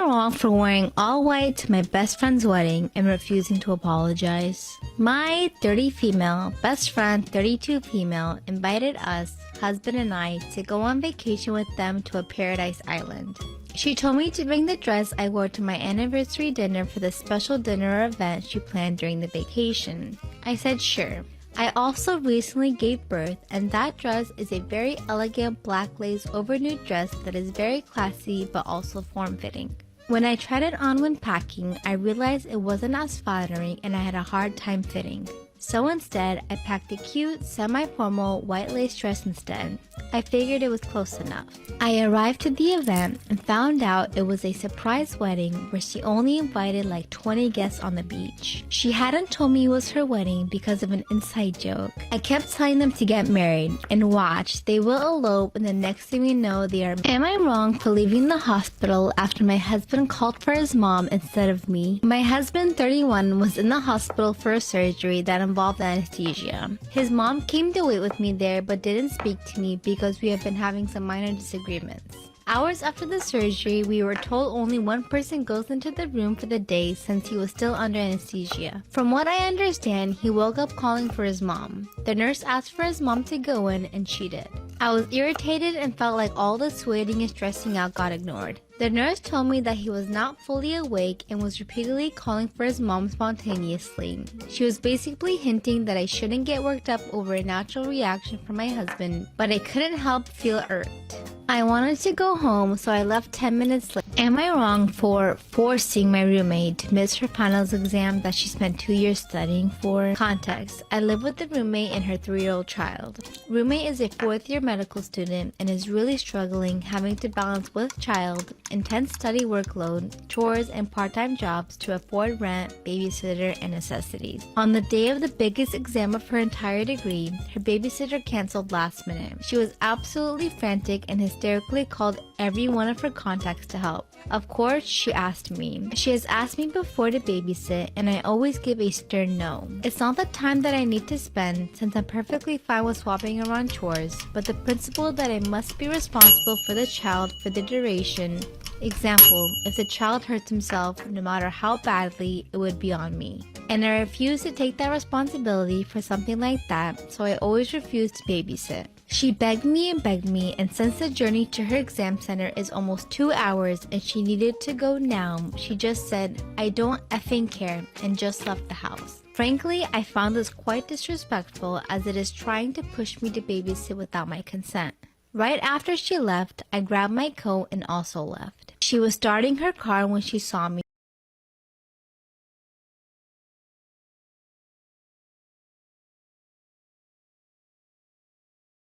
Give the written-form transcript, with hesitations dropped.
wrong for wearing all white to my best friend's wedding and refusing to apologize? My 30 female best friend, 32 female, invited us, husband and I, to go on vacation with them to a paradise island. She told me to bring the dress I wore to my anniversary dinner for the special dinner event she planned during the vacation. I said sure. I also recently gave birth, and that dress is a very elegant black lace overnude dress that is very classy but also form-fitting. When I tried it on when packing, I realized it wasn't as flattering and I had a hard time fitting. So instead, I packed a cute, semi-formal white lace dress instead. I figured it was close enough. I arrived to the event and found out it was a surprise wedding where she only invited like 20 guests on the beach. She hadn't told me it was her wedding because of an inside joke. I kept telling them to get married and watch, they will elope and the next thing we know they are. Am I wrong for leaving the hospital after my husband called for his mom instead of me? My husband, 31, was in the hospital for a surgery that involved anesthesia. His mom came to wait with me there but didn't speak to me because we have been having some minor disagreements. Hours after the surgery, we were told only one person goes into the room for the day since he was still under anesthesia. From what I understand, he woke up calling for his mom. The nurse asked for his mom to go in and she did. I was irritated and felt like all this waiting and stressing out got ignored. The nurse told me that he was not fully awake and was repeatedly calling for his mom spontaneously. She was basically hinting that I shouldn't get worked up over a natural reaction from my husband, but I couldn't help feel irked. I wanted to go home, so I left 10 minutes late. Am I wrong for forcing my roommate to miss her finals exam that she spent 2 years studying for? Context: I live with the roommate and her 3-year-old child. Roommate is a 4th-year medical student and is really struggling, having to balance with child, intense study workload, chores, and part-time jobs to afford rent, babysitter, and necessities. On the day of the biggest exam of her entire degree, her babysitter canceled last minute. She was absolutely frantic and hysterically called every one of her contacts to help. Of course, she asked me. She has asked me before to babysit, and I always give a stern no. It's not the time that I need to spend, since I'm perfectly fine with swapping around chores, but the principle that I must be responsible for the child for the duration. Example, if the child hurts himself, no matter how badly, it would be on me. And I refuse to take that responsibility for something like that, so I always refuse to babysit. She begged me, and since the journey to her exam center is almost 2 hours and she needed to go now, she just said, "I don't effing care," and just left the house. Frankly, I found this quite disrespectful as it is trying to push me to babysit without my consent. Right after she left, I grabbed my coat and also left. She was starting her car when she saw me